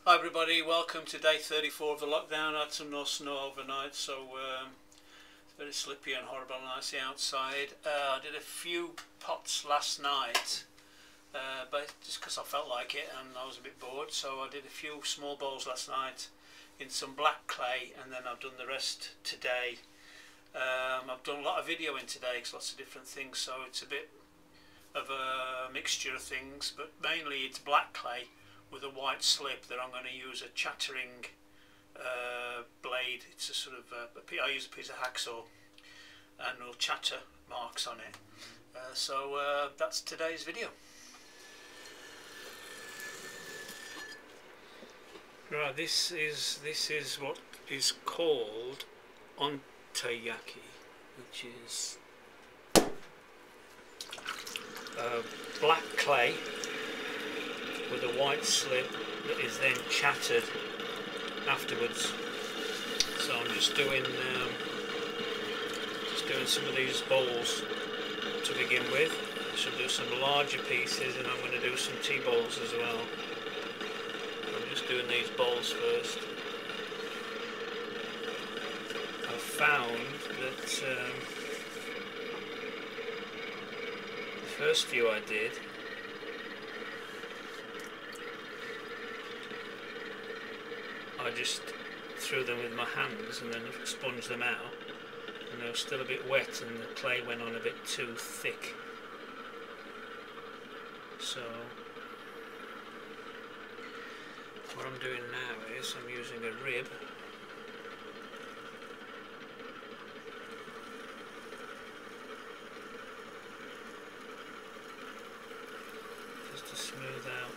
Hi everybody, welcome to day 34 of the lockdown. I had some no snow overnight, so it's very slippy and horrible and icy outside. I did a few pots last night, but just because I felt like it and I was a bit bored, so I did a few small bowls last night in some black clay, and then I've done the rest today. I've done a lot of video in today because lots of different things, so it's a bit of a mixture of things, but mainly it's black clay with a white slip that I'm going to use a chattering blade. It's a sort of I use a piece of hacksaw and will chatter marks on it. So that's today's video. Right, this is what is called ontayaki, which is black clay with a white slip that is then chattered afterwards. So I'm just doing some of these bowls to begin with. I shall do some larger pieces, and I'm going to do some tea bowls as well. I'm just doing these bowls first. I found that the first few I did, I just threw them with my hands and then sponged them out, and they were still a bit wet and the clay went on a bit too thick. So what I'm doing now is I'm using a rib . Just to smooth out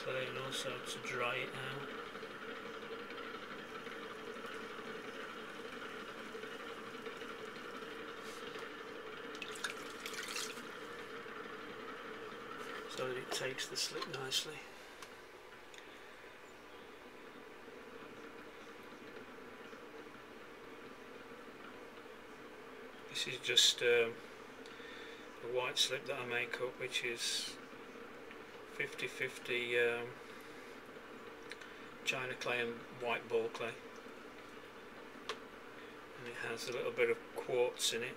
clay and also to dry it out. So that it takes the slip nicely. This is just a white slip that I make up, which is 50-50 china clay and white ball clay, and it has a little bit of quartz in it,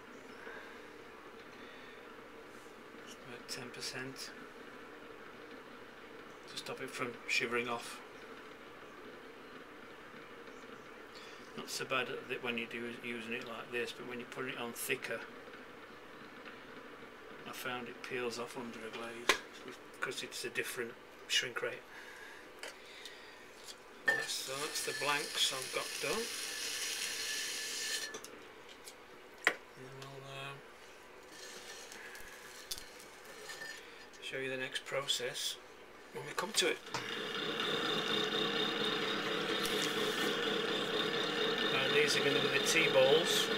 about 10%, to stop it from shivering off. Not so bad when you do using it like this, but when you put it on thicker, I found it peels off under a glaze because it's a different shrink rate. So that's the blanks I've got done. And I'll show you the next process when we come to it. Now these are going to be the tea bowls.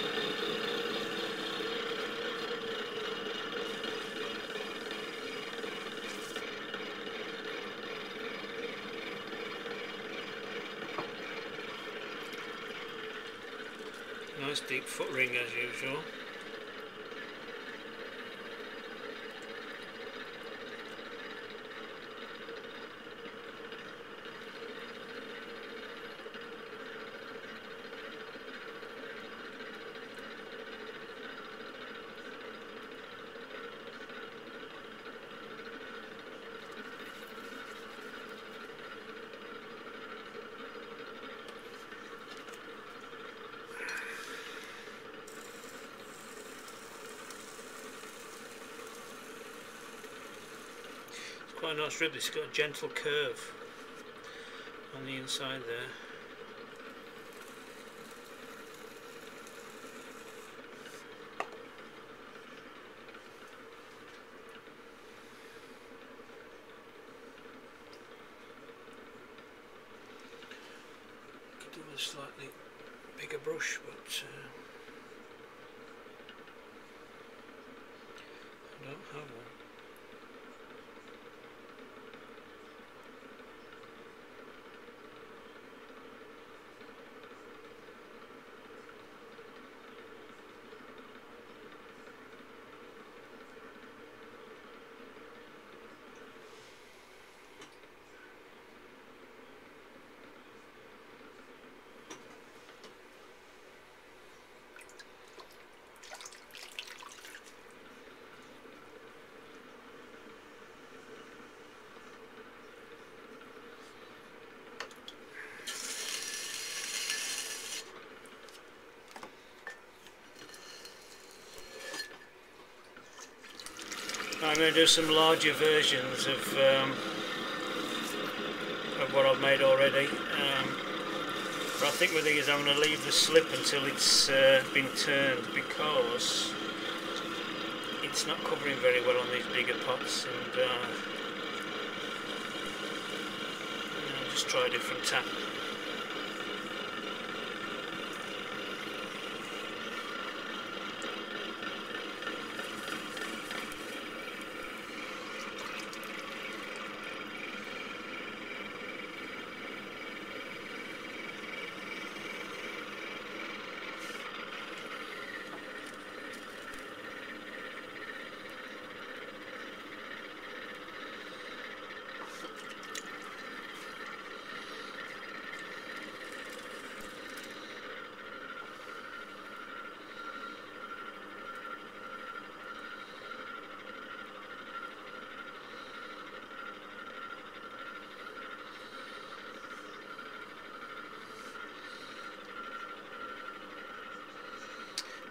Nice deep foot ring as usual. Quite a nice rib. It's got a gentle curve on the inside there. Could do with a slightly bigger brush, but I don't have one. I'm going to do some larger versions of what I've made already. But I think with these I'm going to leave the slip until it's been turned, because it's not covering very well on these bigger pots, and I'll just try a different tap.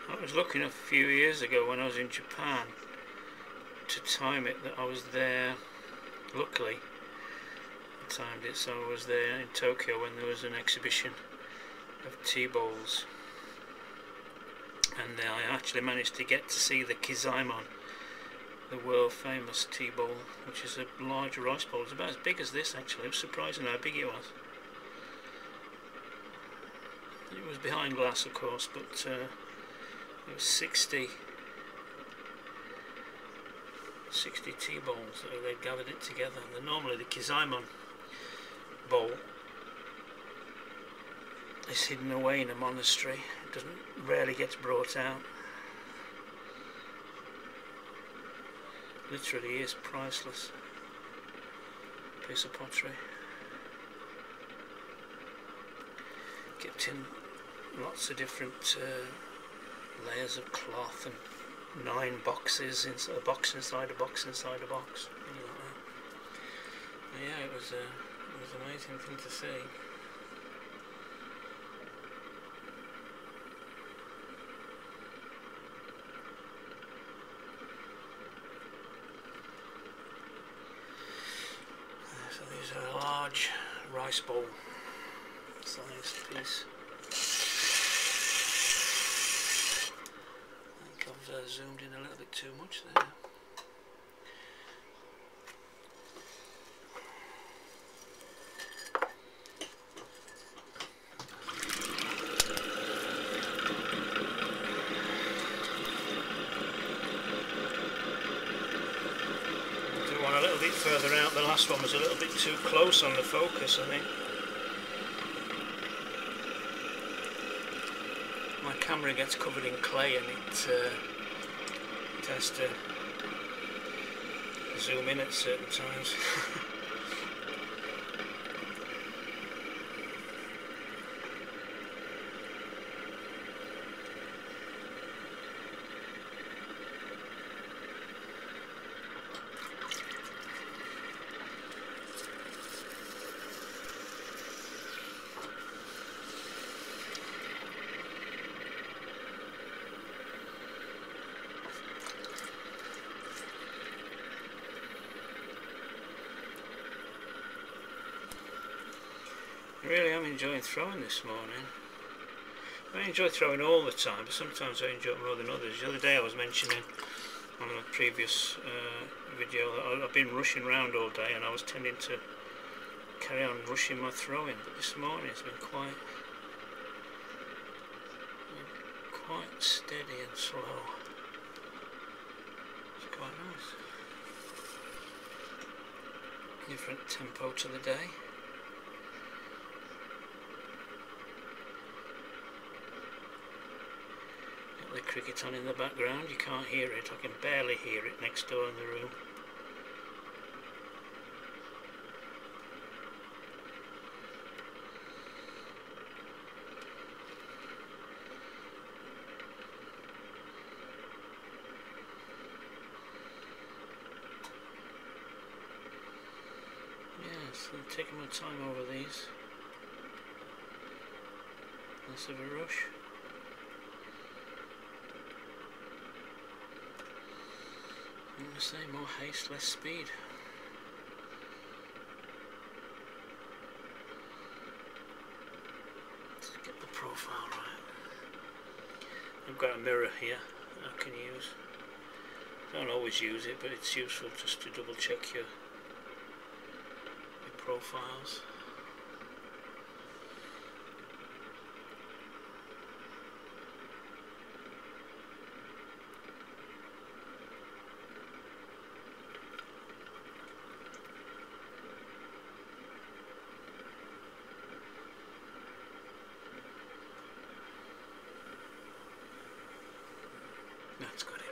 I was looking a few years ago when I was in Japan to time it that I was there. Luckily I timed it so I was there in Tokyo when there was an exhibition of tea bowls, and I actually managed to get to see the Kizaimon, the world famous tea bowl, which is a large rice bowl. It's about as big as this actually. It was surprising how big it was. It was behind glass of course, but it was 60 tea bowls that they'd gathered it together. And normally the Kizaimon bowl is hidden away in a monastery. It rarely gets brought out. Literally is priceless piece of pottery. Kept in lots of different layers of cloth and 9 boxes, a box inside a box inside a box, things like that. But yeah, it was an amazing thing to see. So these are a large rice bowl sized piece. I've zoomed in a little bit too much there. I'll do one a little bit further out. The last one was a little bit too close on the focus, I think. My camera gets covered in clay and it has to zoom in at certain times. Really am enjoying throwing this morning. I enjoy throwing all the time, but sometimes I enjoy it more than others. The other day I was mentioning on a previous video that I've been rushing around all day and I was tending to carry on rushing my throwing, but this morning it's been quite steady and slow. It's quite nice. Different tempo to the day. The cricket on in the background, you can't hear it, I can barely hear it next door in the room. Yes, I'm taking my time over these. Less of a rush. I'm going to say more haste, less speed. Let's get the profile right. I've got a mirror here I can use. Don't always use it, but it's useful just to double check your profiles. That's got it.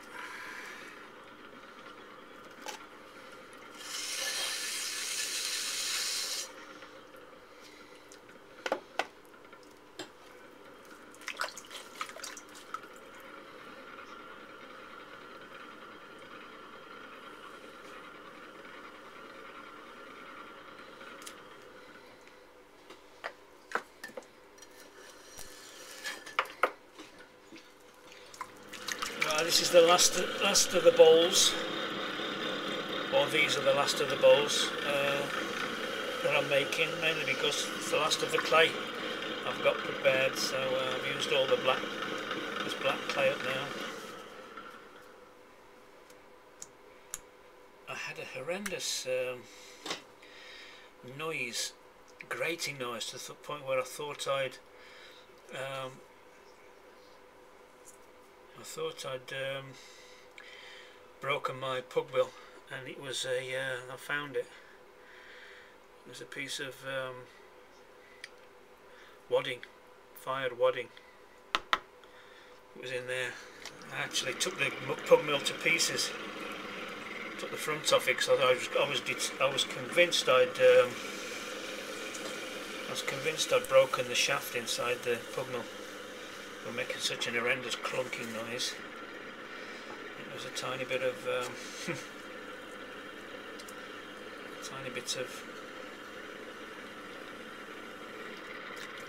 This is the last of the bowls, or these are the last of the bowls that I'm making, mainly because it's the last of the clay I've got prepared, so I've used all the this black clay up now. I had a horrendous noise, grating noise, to the point where I thought I'd broken my pug bill, and it was I found it. It was a piece of wadding, fired wadding. It was in there. I actually took the pug mill to pieces. Took the front off it because I was convinced I'd broken the shaft inside the pug mill. We're making such an horrendous clunking noise. It was a tiny bit of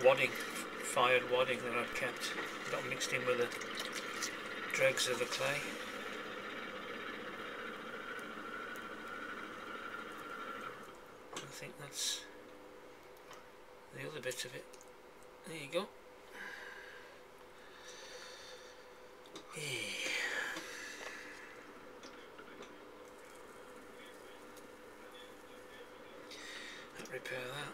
wadding, fired wadding that I'd kept, got mixed in with the dregs of the clay. I think that's the other bit of it. There you go. Repair that.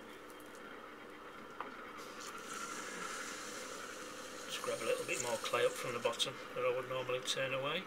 Just grab a little bit more clay up from the bottom that I would normally turn away.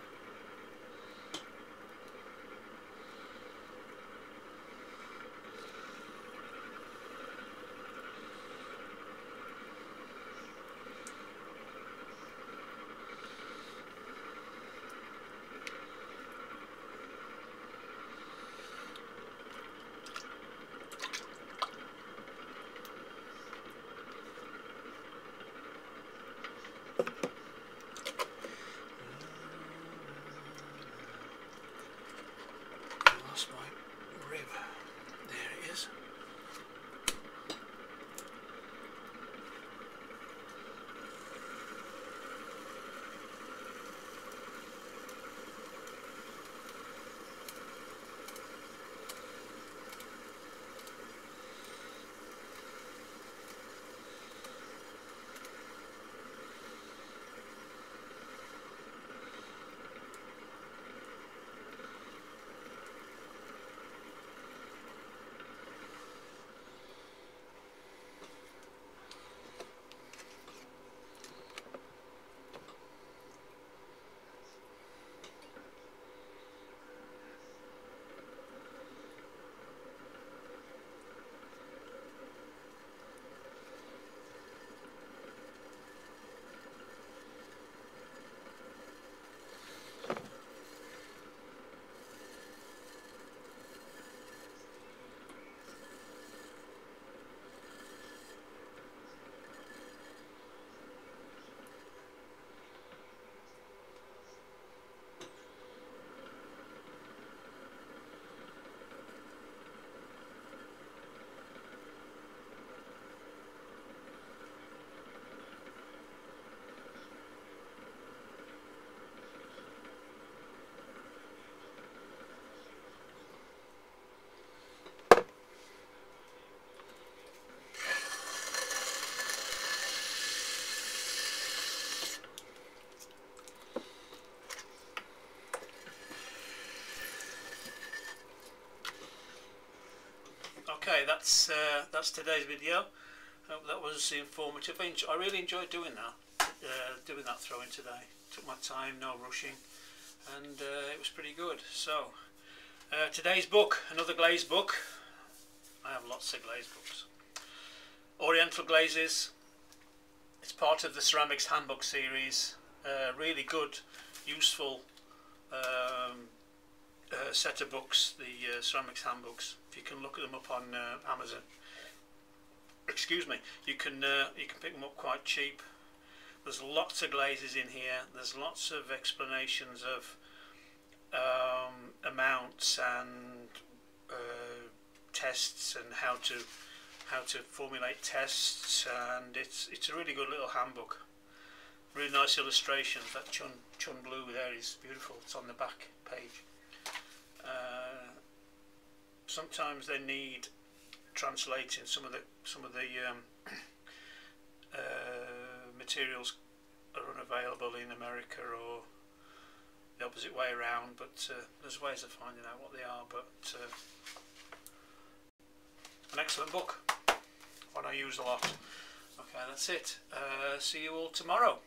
Okay, that's today's video. Hope that was informative. I really enjoyed doing that throwing today. Took my time, no rushing, and it was pretty good. So today's book, another glaze book. I have lots of glaze books. Oriental glazes. It's part of the Ceramics Handbook series. Really good, useful set of books, the Ceramics Handbooks. If you can look at them up on Amazon. Excuse me. You can pick them up quite cheap. There's lots of glazes in here. There's lots of explanations of amounts and tests and how to formulate tests, and it's a really good little handbook. Really nice illustrations. That chun blue there is beautiful. It's on the back page. Sometimes they need translating. Some of the materials are unavailable in America or the opposite way around, but there's ways of finding out what they are. But an excellent book, one I use a lot. Okay, that's it. See you all tomorrow.